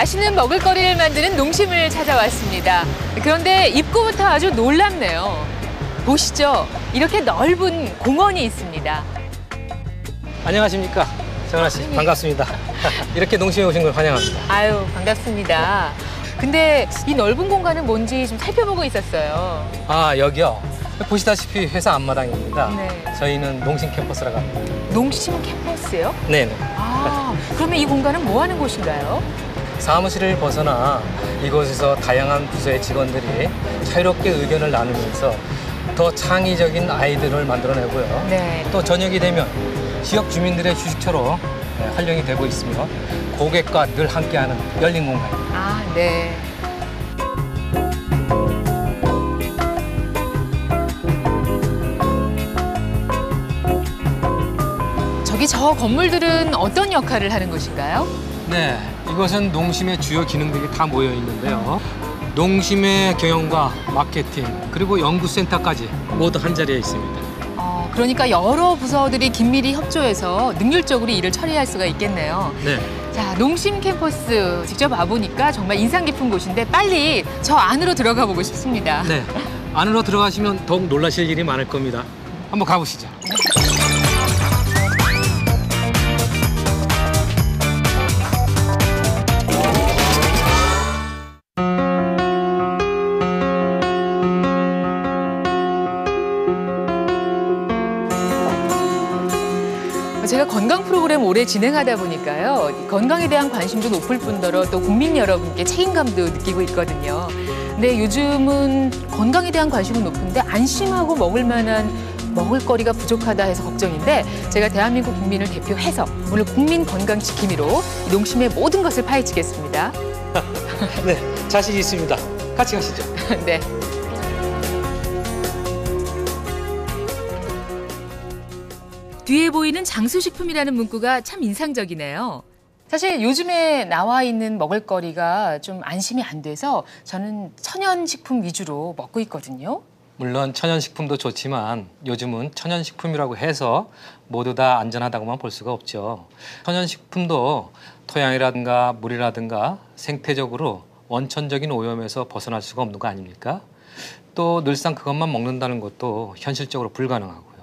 맛있는 먹을거리를 만드는 농심을 찾아왔습니다. 그런데 입구부터 아주 놀랍네요. 보시죠. 이렇게 넓은 공원이 있습니다. 안녕하십니까. 정은아 씨, 반갑습니다. 이렇게 농심에 오신 걸 환영합니다. 아유, 반갑습니다. 근데 이 넓은 공간은 뭔지 좀 살펴보고 있었어요. 아, 여기요. 보시다시피 회사 앞마당입니다. 네. 저희는 농심 캠퍼스라고 합니다. 농심 캠퍼스요? 네네. 아, 그러면 이 공간은 뭐 하는 곳인가요? 사무실을 벗어나 이곳에서 다양한 부서의 직원들이 자유롭게 의견을 나누면서 더 창의적인 아이디어를 만들어내고요. 네. 또 저녁이 되면 지역 주민들의 휴식처로 활용이 되고 있으며 고객과 늘 함께하는 열린 공간입니다. 아, 네. 저기 저 건물들은 어떤 역할을 하는 곳인가요? 네, 이것은 농심의 주요 기능들이 다 모여 있는데요. 농심의 경영과 마케팅, 그리고 연구센터까지 모두 한자리에 있습니다. 그러니까 여러 부서들이 긴밀히 협조해서 능률적으로 일을 처리할 수가 있겠네요. 네. 자, 농심 캠퍼스 직접 와보니까 정말 인상 깊은 곳인데 빨리 저 안으로 들어가 보고 싶습니다. 네, 안으로 들어가시면 더욱 놀라실 일이 많을 겁니다. 한번 가보시죠. 제가 건강 프로그램 오래 진행하다 보니까요. 건강에 대한 관심도 높을 뿐더러 또 국민 여러분께 책임감도 느끼고 있거든요. 근데 요즘은 건강에 대한 관심은 높은데 안심하고 먹을 만한 먹을거리가 부족하다 해서 걱정인데 제가 대한민국 국민을 대표해서 오늘 국민 건강 지킴이로 농심의 모든 것을 파헤치겠습니다. 네, 자신 있습니다. 같이 가시죠. 네. 뒤에 보이는 장수식품이라는 문구가 참 인상적이네요. 사실 요즘에 나와 있는 먹을거리가 좀 안심이 안 돼서 저는 천연식품 위주로 먹고 있거든요. 물론 천연식품도 좋지만 요즘은 천연식품이라고 해서 모두 다 안전하다고만 볼 수가 없죠. 천연식품도 토양이라든가 물이라든가 생태적으로 원천적인 오염에서 벗어날 수가 없는 거 아닙니까? 또 늘상 그것만 먹는다는 것도 현실적으로 불가능하고요.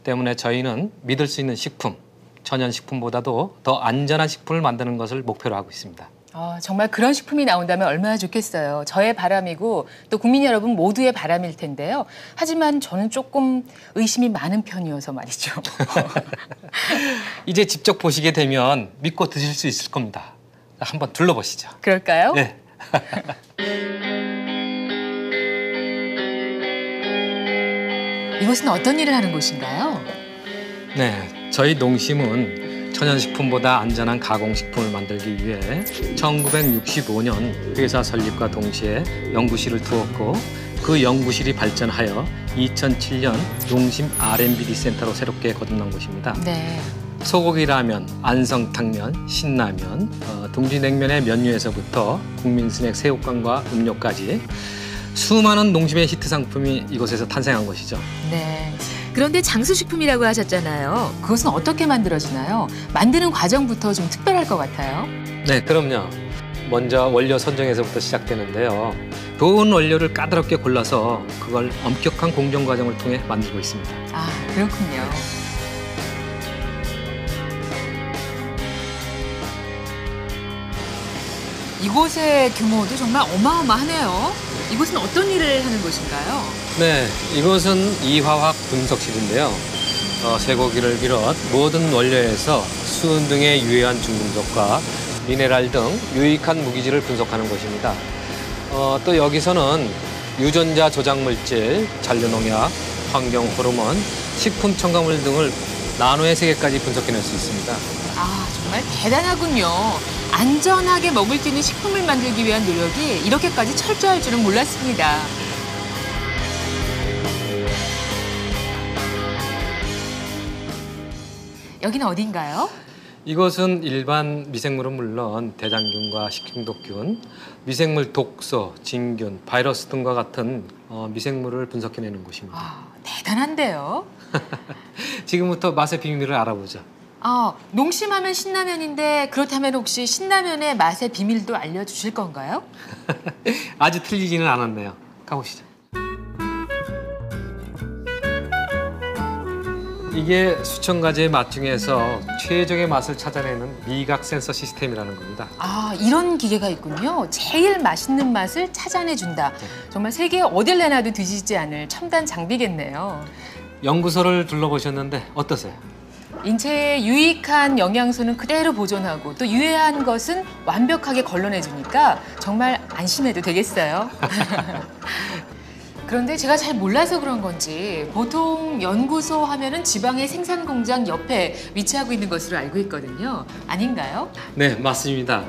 때문에 저희는 믿을 수 있는 식품, 천연식품보다도 더 안전한 식품을 만드는 것을 목표로 하고 있습니다. 정말 그런 식품이 나온다면 얼마나 좋겠어요. 저의 바람이고 또 국민 여러분 모두의 바람일 텐데요. 하지만 저는 조금 의심이 많은 편이어서 말이죠. 이제 직접 보시게 되면 믿고 드실 수 있을 겁니다. 한번 둘러보시죠. 그럴까요? 네. 이곳은 어떤 일을 하는 곳인가요? 네, 저희 농심은 천연식품보다 안전한 가공식품을 만들기 위해 1965년 회사 설립과 동시에 연구실을 두었고 그 연구실이 발전하여 2007년 농심 R&D 센터로 새롭게 거듭난 곳입니다. 네. 소고기 라면, 안성탕면, 신라면, 둥지냉면의 면류에서부터 국민 스낵 새우깡과 음료까지 수많은 농심의 히트 상품이 이곳에서 탄생한 것이죠. 네. 그런데 장수식품이라고 하셨잖아요. 그것은 어떻게 만들어지나요? 만드는 과정부터 좀 특별할 것 같아요. 네, 그럼요. 먼저 원료 선정에서부터 시작되는데요. 좋은 원료를 까다롭게 골라서 그걸 엄격한 공정 과정을 통해 만들고 있습니다. 아, 그렇군요. 이곳의 규모도 정말 어마어마하네요. 이곳은 어떤 일을 하는 곳인가요? 네, 이곳은 이화학 분석실인데요. 쇠고기를 비롯 모든 원료에서 수은 등의 유해한 중금속과 미네랄 등 유익한 무기질을 분석하는 곳입니다. 또 여기서는 유전자 조작 물질, 잔류농약, 환경 호르몬, 식품 첨가물 등을 나노의 세계까지 분석해낼 수 있습니다. 아, 정말 대단하군요. 안전하게 먹을 수 있는 식품을 만들기 위한 노력이 이렇게까지 철저할 줄은 몰랐습니다. 여기는 어딘가요? 이것은 일반 미생물은 물론 대장균과 식중독균, 미생물 독소, 진균, 바이러스 등과 같은 미생물을 분석해내는 곳입니다. 아, 대단한데요? 지금부터 맛의 비밀을 알아보죠. 농심하면 신라면인데 그렇다면 혹시 신라면의 맛의 비밀도 알려주실 건가요? 아주 틀리지는 않았네요. 가보시죠. 이게 수천 가지의 맛 중에서 최적의 맛을 찾아내는 미각 센서 시스템이라는 겁니다. 이런 기계가 있군요. 제일 맛있는 맛을 찾아내준다. 정말 세계 어딜 내놔도 뒤지지 않을 첨단 장비겠네요. 연구소를 둘러보셨는데 어떠세요? 인체에 유익한 영양소는 그대로 보존하고 또 유해한 것은 완벽하게 걸러내주니까 정말 안심해도 되겠어요. 그런데 제가 잘 몰라서 그런 건지 보통 연구소 하면은 지방의 생산 공장 옆에 위치하고 있는 것으로 알고 있거든요. 아닌가요? 네, 맞습니다.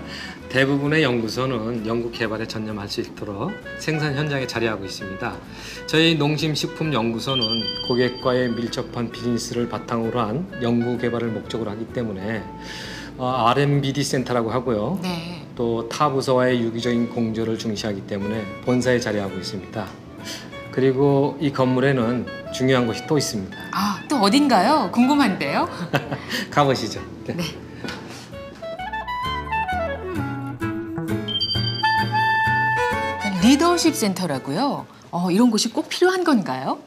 대부분의 연구소는 연구 개발에 전념할 수 있도록 생산 현장에 자리하고 있습니다. 저희 농심식품연구소는 고객과의 밀접한 비즈니스를 바탕으로 한 연구 개발을 목적으로 하기 때문에 R&D 센터라고 하고요. 네. 또 타 부서와의 유기적인 공조를 중시하기 때문에 본사에 자리하고 있습니다. 그리고 이 건물에는 중요한 곳이 또 있습니다. 또 어딘가요? 궁금한데요. 가보시죠. 네. 네. 리더십 센터라고요? 이런 곳이 꼭 필요한 건가요?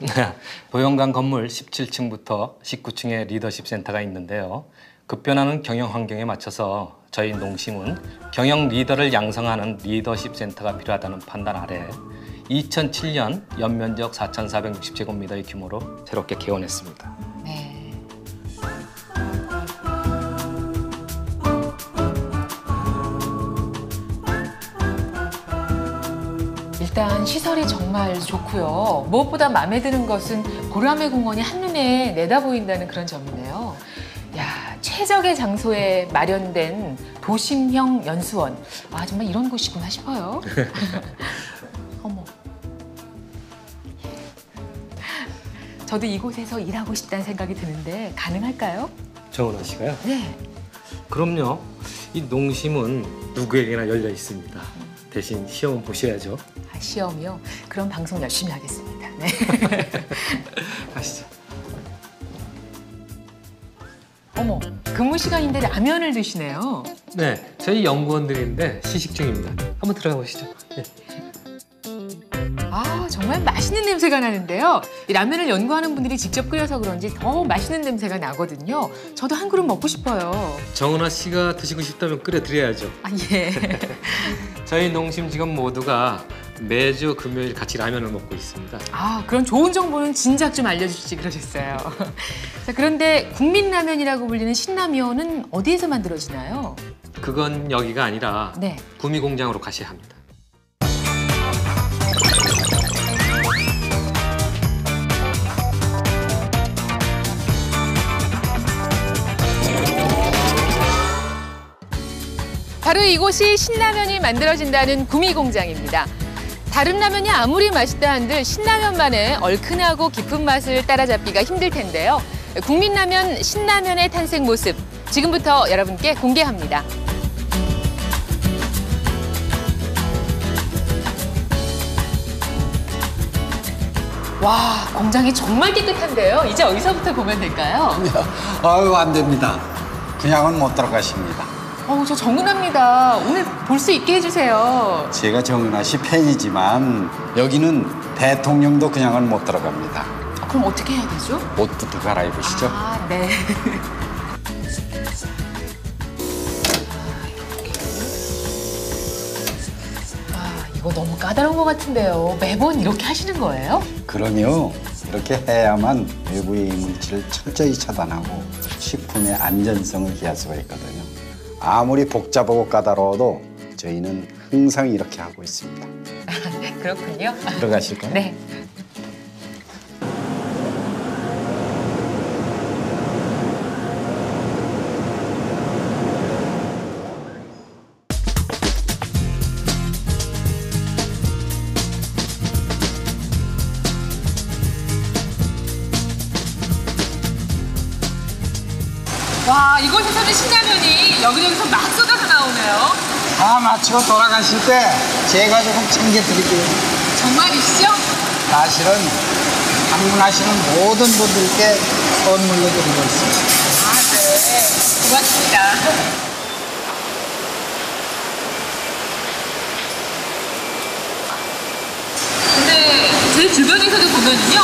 보영강 건물 17층부터 19층에 리더십 센터가 있는데요. 급변하는 경영 환경에 맞춰서 저희 농심은 경영 리더를 양성하는 리더십 센터가 필요하다는 판단 아래 2007년 연면적 4,460제곱미터의 규모로 새롭게 개원했습니다. 네. 일단 시설이 정말 좋고요. 무엇보다 마음에 드는 것은 보라매 공원이 한눈에 내다보인다는 그런 점이네요. 야, 최적의 장소에 마련된 도심형 연수원. 정말 이런 곳이구나 싶어요. 어머. 저도 이곳에서 일하고 싶다는 생각이 드는데 가능할까요? 정은아 씨가요? 네. 그럼요. 이 농심은 누구에게나 열려 있습니다. 대신 시험은 보셔야죠. 시험이요? 그럼 방송 열심히 하겠습니다. 네. 가시죠. 어머, 근무 시간인데 라면을 드시네요. 네, 저희 연구원들인데 시식 중입니다. 한번 들어가 보시죠. 네. 정말 맛있는 냄새가 나는데요. 이 라면을 연구하는 분들이 직접 끓여서 그런지 더 맛있는 냄새가 나거든요. 저도 한 그릇 먹고 싶어요. 정은아 씨가 드시고 싶다면 끓여드려야죠. 예. 저희 농심 직원 모두가 매주 금요일 같이 라면을 먹고 있습니다. 그런 좋은 정보는 진작 좀 알려주시지 그러셨어요. 자, 그런데 국민라면이라고 불리는 신라면은 어디에서 만들어지나요? 그건 여기가 아니라 네. 구미공장으로 가셔야 합니다. 바로 이곳이 신라면이 만들어진다는 구미공장입니다. 다른 라면이 아무리 맛있다 한들 신라면만의 얼큰하고 깊은 맛을 따라잡기가 힘들 텐데요. 국민라면 신라면의 탄생 모습 지금부터 여러분께 공개합니다. 와, 공장이 정말 깨끗한데요. 이제 어디서부터 보면 될까요? 안 됩니다. 그냥은 못 들어가십니다. 저 정은아입니다. 오늘 볼 수 있게 해주세요. 제가 정은아 씨 팬이지만 여기는 대통령도 그냥은 못 들어갑니다. 그럼 어떻게 해야 되죠? 옷부터 갈아입으시죠. 네. 이거 너무 까다로운 것 같은데요. 매번 이렇게 하시는 거예요? 그럼요. 이렇게 해야만 외부의 이물질을 철저히 차단하고 식품의 안전성을 기할 수가 있거든요. 아무리 복잡하고 까다로워도 저희는 항상 이렇게 하고 있습니다. 그렇군요. 들어가실까요? 네. 와, 이곳에서는 신라면이 여기저기서 막 쏟아져 나오네요. 다 마치고 돌아가실 때 제가 조금 챙겨드릴게요. 정말이시죠? 사실은 방문하시는 모든 분들께 선물로 드리고 있습니다. 네. 고맙습니다. 근데 제 주변에서도 보면은요,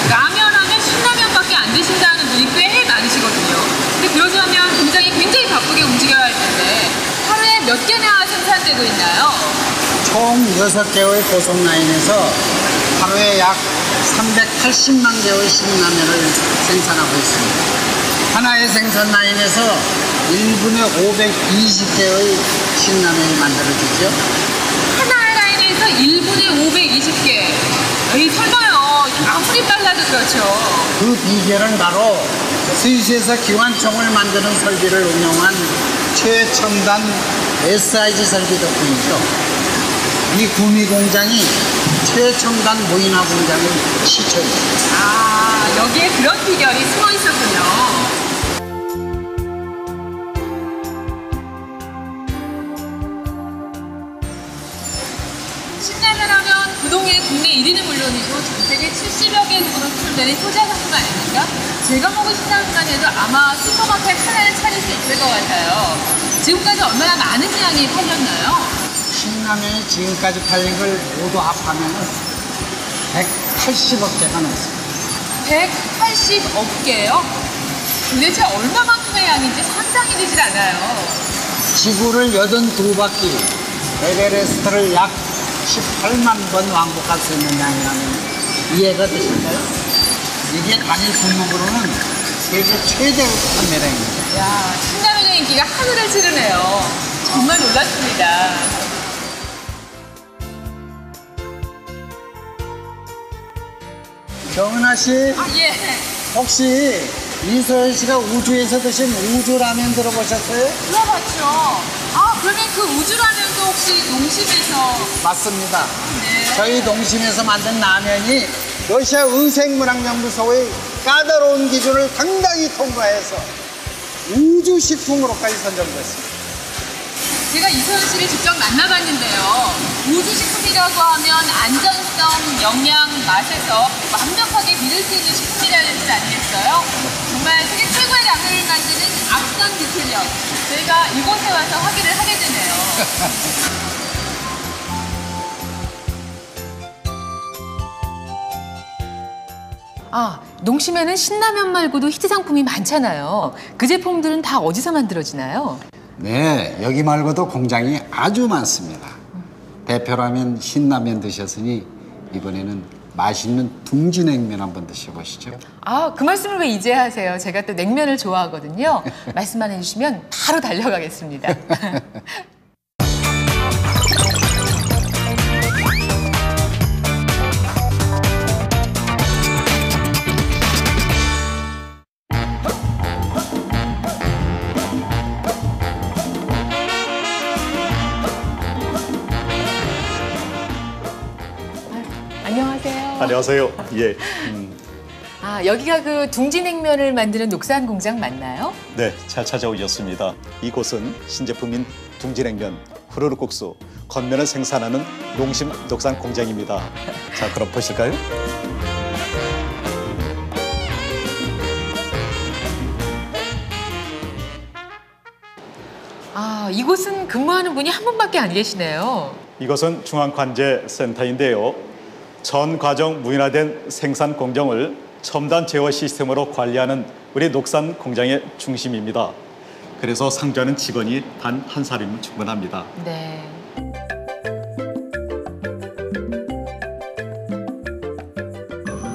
라면 하면 신라면밖에 안 드신다는 분이 꽤 많으시거든요. 근데 그러자면 공장이 굉장히 바쁘게 움직여야 할 텐데 하루에 몇 개나 생산되고 있나요? 총 6개의 고속 라인에서 하루에 약 380만 개의 신라면을 생산하고 있습니다. 하나의 생산 라인에서 1분에 520개의 신라면이 만들어지죠. 하나의 라인에서 1분에 520개. 에이, 설마요. 아무리 빨라도 그렇죠. 그 비결은 바로 스위스에서 기관총을 만드는 설비를 운영한 최첨단 SIG 설비 덕분이죠. 이 구미 공장이 최첨단 무인화 공장의 시초입니다. 아, 여기에 그런 비결이 숨어 있었군요. 신라면 하면 부동의 국내 1위는 물론이고 전 세계 70여 개국으로 수출되는 효자 상품 아닙니까? 제가 먹은 신라면만 해도 아마 슈퍼마켓 하나를 차릴 수 있을 것 같아요. 지금까지 얼마나 많은 양이 팔렸나요? 신라면이 지금까지 팔린 걸 모두 합하면 180억 개가 넘습니다. 180억 개요? 도대체 얼마만큼의 양인지 상상이 되질 않아요. 지구를 82바퀴, 에베레스트를 약 18만 번 왕복할 수 있는 양이라면 이해가 되실까요? 이게 단일 품목으로는 세계 최대 판매량입니다. 야, 신라면의 인기가 하늘을 찌르네요. 정말 놀랐습니다. 정은아 씨, 아, 예. 혹시 이소연 씨가 우주에서 드신 우주라면 들어보셨어요? 들어봤죠. 아, 그러면 그 우주라면도 혹시 농심에서. 맞습니다. 네. 저희 농심에서 만든 라면이 러시아 의생문학연구소의 까다로운 기준을 당당히 통과해서 우주식품으로까지 선정됐습니다. 제가 이소연 씨를 직접 만나봤는데요. 우주식품이라고 하면 안전성, 영양, 맛에서 완벽하게 믿을 수 있는 식품이라는 뜻 아니겠어요? 정말 세계 최고의 라면을 만드는 앞선 기술력. 저희가 이곳에 와서 확인을 하게 되네요. 아, 농심에는 신라면 말고도 히트 상품이 많잖아요. 그 제품들은 다 어디서 만들어지나요? 네, 여기 말고도 공장이 아주 많습니다. 대표라면 신라면 드셨으니 이번에는 맛있는 둥지냉면 한번 드셔보시죠. 아, 그 말씀을 왜 이제 하세요? 제가 또 냉면을 좋아하거든요. 말씀만 해주시면 바로 달려가겠습니다. 안녕하세요. 안녕하세요. 예. 아, 여기가 그 둥지냉면을 만드는 녹산 공장 맞나요? 네, 잘 찾아오셨습니다. 이곳은 신제품인 둥지냉면, 후루룩국수, 건면을 생산하는 농심 녹산 공장입니다. 자, 그럼 보실까요? 아, 이곳은 근무하는 분이 한 분밖에 안 계시네요. 이것은 중앙관제센터인데요. 전 과정 무인화된 생산 공정을 첨단 제어 시스템으로 관리하는 우리 녹산 공장의 중심입니다. 그래서 상주하는 직원이 단 한 사람이면 충분합니다. 네.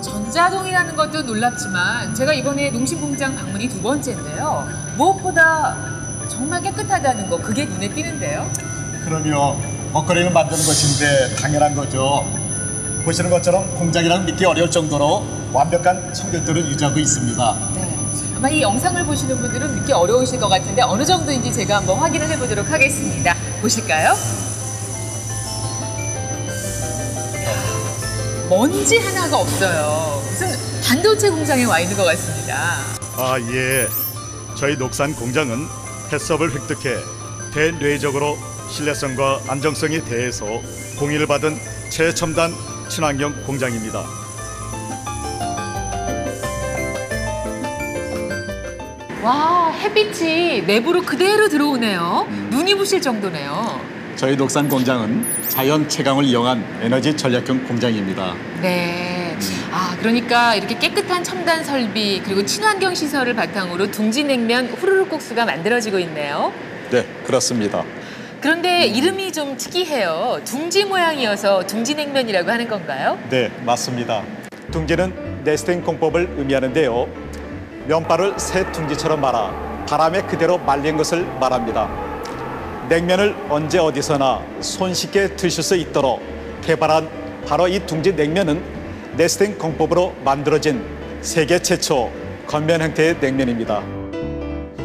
전자동이라는 것도 놀랍지만 제가 이번에 농심 공장 방문이 2번째인데요. 무엇보다 정말 깨끗하다는 거, 그게 눈에 띄는데요. 그럼요. 먹거리를 만드는 것인데 당연한 거죠. 보시는 것처럼 공장이랑 믿기 어려울 정도로 완벽한 청결도를 유지하고 있습니다. 네. 아마 이 영상을 보시는 분들은 믿기 어려우실 것 같은데 어느 정도인지 제가 한번 확인을 해보도록 하겠습니다. 보실까요? 먼지 하나가 없어요. 무슨 반도체 공장에 와 있는 것 같습니다. 아, 예. 저희 녹산 공장은 햇섭을 획득해 대뇌적으로 신뢰성과 안정성에 대해서 공인을 받은 최첨단 친환경 공장입니다. 와, 햇빛이 내부로 그대로 들어오네요. 눈이 부실 정도네요. 저희 녹산 공장은 자연 채광을 이용한 에너지 전략형 공장입니다. 네. 아, 그러니까 이렇게 깨끗한 첨단 설비 그리고 친환경 시설을 바탕으로 둥지냉면 후루룩 국수가 만들어지고 있네요. 네, 그렇습니다. 그런데 이름이 좀 특이해요. 둥지 모양이어서 둥지냉면이라고 하는 건가요? 네, 맞습니다. 둥지는 네스팅 공법을 의미하는데요. 면발을 새 둥지처럼 말아 바람에 그대로 말린 것을 말합니다. 냉면을 언제 어디서나 손쉽게 드실 수 있도록 개발한 바로 이 둥지 냉면은 네스팅 공법으로 만들어진 세계 최초 건면 형태의 냉면입니다.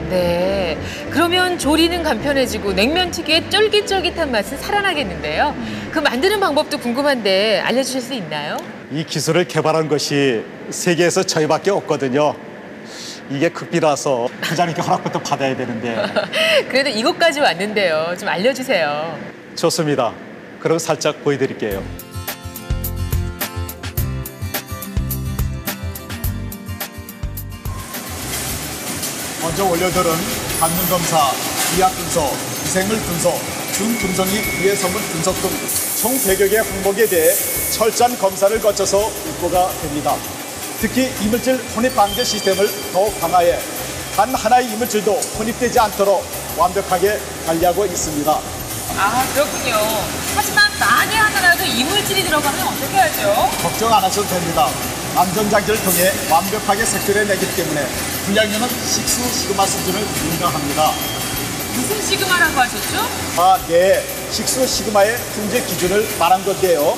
네. 그러면 조리는 간편해지고 냉면 특유의 쫄깃쫄깃한 맛은 살아나겠는데요. 그 만드는 방법도 궁금한데 알려주실 수 있나요? 이 기술을 개발한 것이 세계에서 저희밖에 없거든요. 이게 극비라서 부장님께 허락부터 받아야 되는데. 그래도 이곳까지 왔는데요. 좀 알려주세요. 좋습니다. 그럼 살짝 보여드릴게요. 먼저 원료들은 단문 검사, 의학 분석, 미생물 분석, 준금성이 위해서물 분석 등 총 100여 개 항목에 대해 철저한 검사를 거쳐서 입고가 됩니다. 특히 이물질 혼입 방제 시스템을 더욱 강화해 단 하나의 이물질도 혼입되지 않도록 완벽하게 관리하고 있습니다. 아, 그렇군요. 하지만 만에 하나라도 이물질이 들어가면 어떻게 하죠? 걱정 안 하셔도 됩니다. 안전장치를 통해 완벽하게 색출해내기 때문에 불량료는 식수 시그마 수준을 능가합니다. 무슨 시그마라고 하셨죠? 네. 식수 시그마의 품질 기준을 말한 건데요.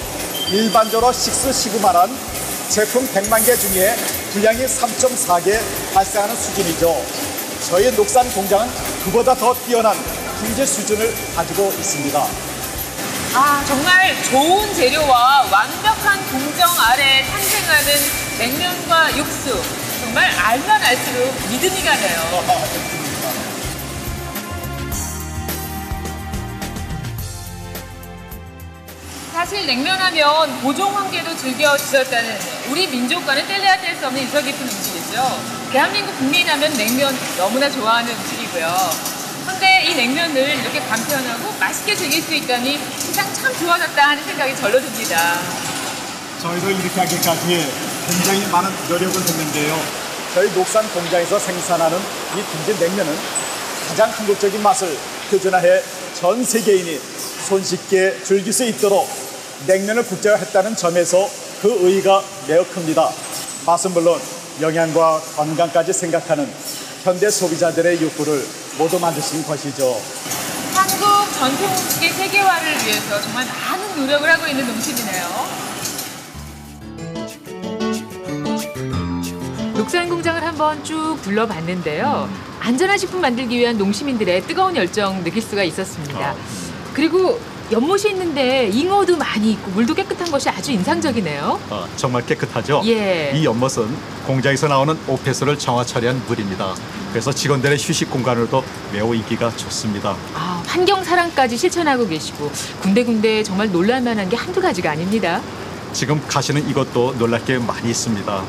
일반적으로 식수 시그마란 제품 100만 개 중에 불량이 3.4개 발생하는 수준이죠. 저희 녹산 공장은 그보다 더 뛰어난 품질 수준을 가지고 있습니다. 아, 정말 좋은 재료와 완벽한 공정 아래 탄생하는 냉면과 육수. 정말 알면 알수록 믿음이 가네요. 사실 냉면하면 보종 황제도 즐겨 드셨다는 우리 민족과는 뗄래야 뗄 수 없는 인서 깊은 음식이죠. 대한민국 국민하면 냉면 너무나 좋아하는 음식이고요. 그런데 이 냉면을 이렇게 간편하고 맛있게 즐길 수 있다니 세상 참 좋아졌다 하는 생각이 절로 듭니다. 저희도 이렇게 하기까지 굉장히 많은 노력을 했는데요. 저희 녹산 공장에서 생산하는 이 둥지 냉면은 가장 한국적인 맛을 표준화해 전 세계인이 손쉽게 즐길 수 있도록 냉면을 국제화했다는 점에서 그 의의가 매우 큽니다. 맛은 물론 영양과 건강까지 생각하는 현대 소비자들의 욕구를 모두 만드신 것이죠. 한국 전통 음식의 세계화를 위해서 정말 많은 노력을 하고 있는 농심이네요. 녹산 공장을 한번 쭉 둘러봤는데요. 안전한 식품 만들기 위한 농시민들의 뜨거운 열정 느낄 수가 있었습니다. 그리고 연못이 있는데 잉어도 많이 있고 물도 깨끗한 것이 아주 인상적이네요. 정말 깨끗하죠? 예. 이 연못은 공장에서 나오는 오폐수를 정화 처리한 물입니다. 그래서 직원들의 휴식 공간으로도 매우 인기가 좋습니다. 아, 환경 사랑까지 실천하고 계시고 군데군데 정말 놀랄만한 게 한두 가지가 아닙니다. 지금 가시는 이것도 놀랄 게 많이 있습니다.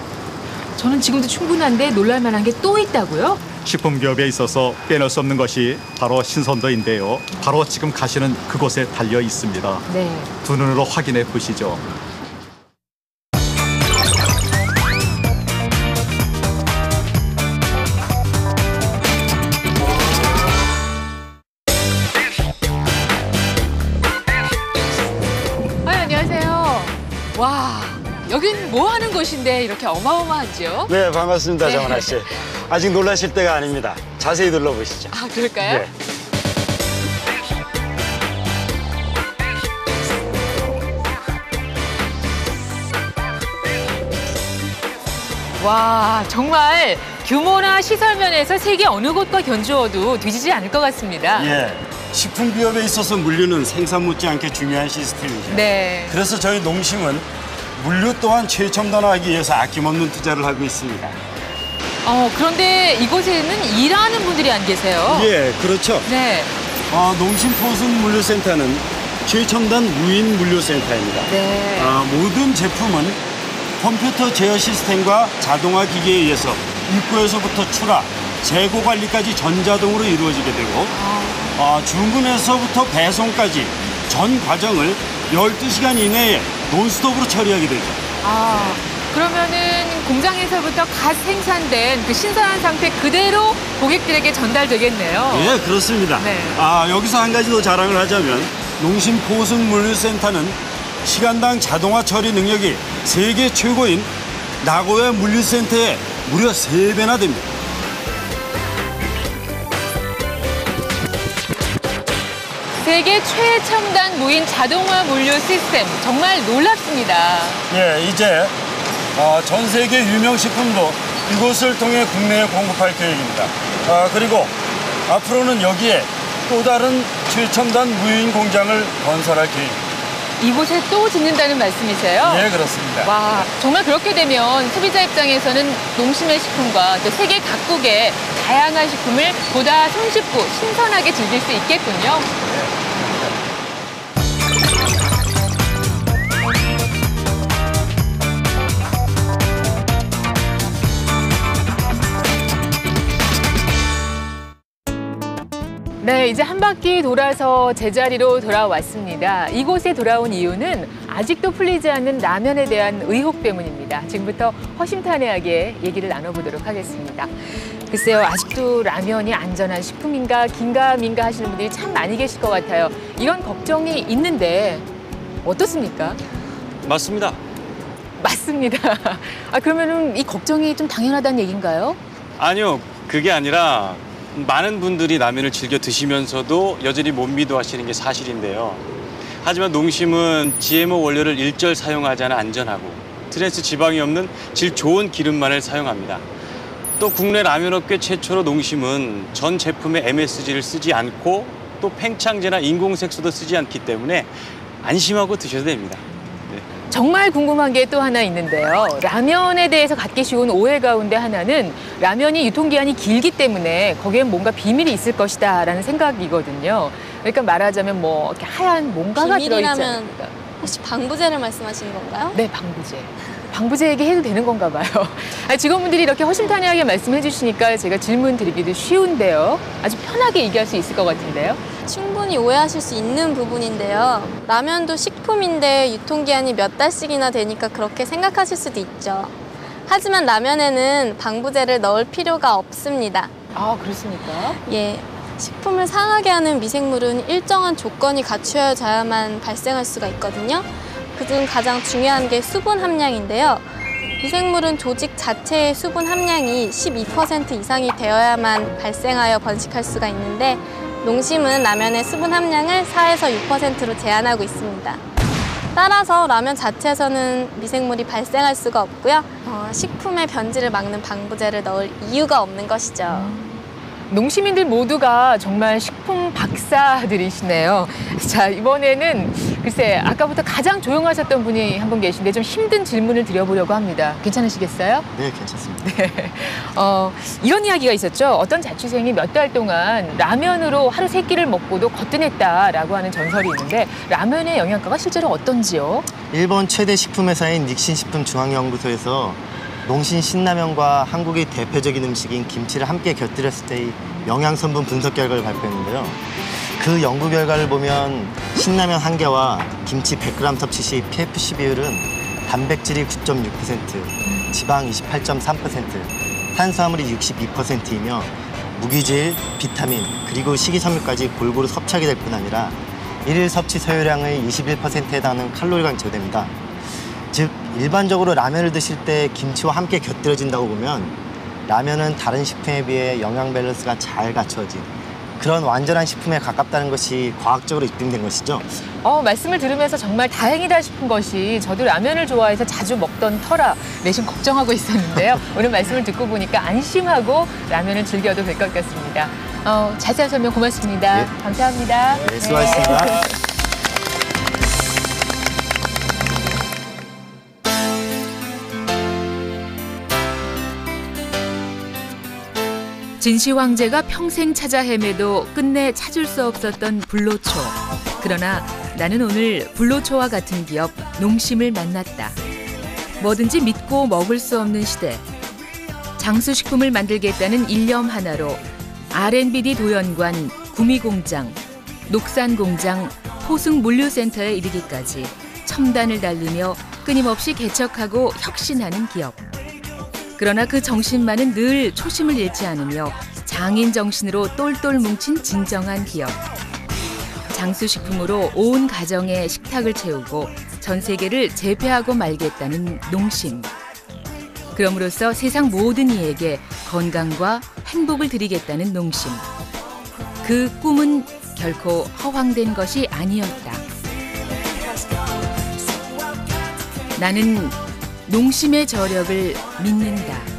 저는 지금도 충분한데 놀랄만한 게 또 있다고요? 식품기업에 있어서 빼놓을 수 없는 것이 바로 신선도인데요. 바로 지금 가시는 그곳에 달려 있습니다. 네. 두 눈으로 확인해 보시죠. 안녕하세요. 와, 여긴 뭐 하는 곳인데 이렇게 어마어마하죠? 네, 반갑습니다, 정은아 씨. 아직 놀라실 때가 아닙니다. 자세히 둘러보시죠. 아, 그럴까요? 네. 와, 정말 규모나 시설 면에서 세계 어느 곳과 견주어도 뒤지지 않을 것 같습니다. 예, 식품기업에 있어서 물류는 생산 못지않게 중요한 시스템이죠. 네. 그래서 저희 농심은 물류 또한 최첨단화하기 위해서 아낌없는 투자를 하고 있습니다. 그런데 이곳에는 일하는 분들이 안 계세요. 예, 그렇죠. 네. 농심 포순 물류센터는 최첨단 무인 물류센터입니다. 네. 모든 제품은 컴퓨터 제어 시스템과 자동화 기기에 의해서 입구에서부터 출하, 재고 관리까지 전자동으로 이루어지게 되고 주문에서부터 배송까지 전 과정을 12시간 이내에 논스톱으로 처리하게 되죠. 그러면은 공장에서부터 갓 생산된 그 신선한 상태 그대로 고객들에게 전달되겠네요. 예, 그렇습니다. 네. 여기서 한 가지 더 자랑을 하자면 농심 포승물류센터는 시간당 자동화 처리 능력이 세계 최고인 나고야 물류센터의 무려 3배나 됩니다. 세계 최첨단 무인 자동화 물류 시스템 정말 놀랍습니다. 예, 이제 전 세계 유명 식품도 이곳을 통해 국내에 공급할 계획입니다. 그리고 앞으로는 여기에 또 다른 최첨단 무인 공장을 건설할 계획입니다. 이곳에 또 짓는다는 말씀이세요? 예, 그렇습니다. 와, 정말 그렇게 되면 소비자 입장에서는 농심의 식품과 또 세계 각국의 다양한 식품을 보다 손쉽고 신선하게 즐길 수 있겠군요. 네, 이제 한 바퀴 돌아서 제자리로 돌아왔습니다. 이곳에 돌아온 이유는 아직도 풀리지 않는 라면에 대한 의혹 때문입니다. 지금부터 허심탄회하게 얘기를 나눠보도록 하겠습니다. 글쎄요, 아직도 라면이 안전한 식품인가 긴가민가 하시는 분들이 참 많이 계실 것 같아요. 이런 걱정이 있는데 어떻습니까? 맞습니다. 맞습니다. 그러면은 이 걱정이 좀 당연하다는 얘기인가요? 아니요, 그게 아니라 많은 분들이 라면을 즐겨 드시면서도 여전히 못 믿어하시는 게 사실인데요. 하지만 농심은 GMO 원료를 일절 사용하지 않아 안전하고 트랜스 지방이 없는 질 좋은 기름만을 사용합니다. 또 국내 라면업계 최초로 농심은 전 제품에 MSG를 쓰지 않고 또 팽창제나 인공색소도 쓰지 않기 때문에 안심하고 드셔도 됩니다. 정말 궁금한 게 또 하나 있는데요. 라면에 대해서 갖기 쉬운 오해 가운데 하나는 라면이 유통기한이 길기 때문에 거기엔 뭔가 비밀이 있을 것이다 라는 생각이거든요. 그러니까 말하자면 뭐 이렇게 하얀 뭔가가 들어있지 비밀이라면 않을까. 혹시 방부제를 말씀하시는 건가요? 네, 방부제. 방부제 얘기해도 되는 건가 봐요. 직원분들이 이렇게 허심탄회하게 말씀해 주시니까 제가 질문 드리기도 쉬운데요. 아주 편하게 얘기할 수 있을 것 같은데요. 충분히 오해하실 수 있는 부분인데요. 라면도 식품인데 유통기한이 몇 달씩이나 되니까 그렇게 생각하실 수도 있죠. 하지만 라면에는 방부제를 넣을 필요가 없습니다. 아, 그렇습니까? 예, 식품을 상하게 하는 미생물은 일정한 조건이 갖추어져야만 발생할 수가 있거든요. 그중 가장 중요한 게 수분 함량인데요. 미생물은 조직 자체의 수분 함량이 12% 이상이 되어야만 발생하여 번식할 수가 있는데 농심은 라면의 수분 함량을 4에서 6%로 제한하고 있습니다. 따라서 라면 자체에서는 미생물이 발생할 수가 없고요. 식품의 변질을 막는 방부제를 넣을 이유가 없는 것이죠. 농심인들 모두가 정말 식품 박사들이시네요. 자, 이번에는 글쎄 아까부터 가장 조용하셨던 분이 한 분 계신데 좀 힘든 질문을 드려보려고 합니다. 괜찮으시겠어요? 네, 괜찮습니다. 네. 이런 이야기가 있었죠. 어떤 자취생이 몇 달 동안 라면으로 하루 3끼를 먹고도 거뜬했다라고 하는 전설이 있는데 라면의 영양가가 실제로 어떤지요? 일본 최대 식품회사인 닉신 식품중앙연구소에서 농심 신라면과 한국의 대표적인 음식인 김치를 함께 곁들였을 때의 영양성분 분석 결과를 발표했는데요. 그 연구 결과를 보면 신라면 1개와 김치 100g 섭취 시 PFC 비율은 단백질이 9.6%, 지방 28.3%, 탄수화물이 62%이며 무기질, 비타민, 그리고 식이섬유까지 골고루 섭취하게 될 뿐 아니라 일일 섭취 소요량의 21%에 해당하는 칼로리가 제거됩니다. 즉 일반적으로 라면을 드실 때 김치와 함께 곁들여진다고 보면 라면은 다른 식품에 비해 영양 밸런스가 잘 갖춰진 그런 완전한 식품에 가깝다는 것이 과학적으로 입증된 것이죠. 말씀을 들으면서 정말 다행이다 싶은 것이 저도 라면을 좋아해서 자주 먹던 터라 내심 걱정하고 있었는데요. 오늘 말씀을 듣고 보니까 안심하고 라면을 즐겨도 될 것 같습니다. 자세한 설명 고맙습니다. 네. 감사합니다. 네, 수고하셨습니다. 네. 진시 황제가 평생 찾아 헤매도 끝내 찾을 수 없었던 불로초. 그러나 나는 오늘 불로초와 같은 기업 농심을 만났다. 뭐든지 믿고 먹을 수 없는 시대. 장수식품을 만들겠다는 일념 하나로 R&BD 도연관, 구미공장, 녹산공장, 포승물류센터에 이르기까지 첨단을 달리며 끊임없이 개척하고 혁신하는 기업. 그러나 그 정신만은 늘 초심을 잃지 않으며 장인 정신으로 똘똘 뭉친 진정한 기업. 장수식품으로 온 가정의 식탁을 채우고 전 세계를 제패하고 말겠다는 농심. 그럼으로써 세상 모든 이에게 건강과 행복을 드리겠다는 농심. 그 꿈은 결코 허황된 것이 아니었다. 나는 농심의 저력을 믿는다.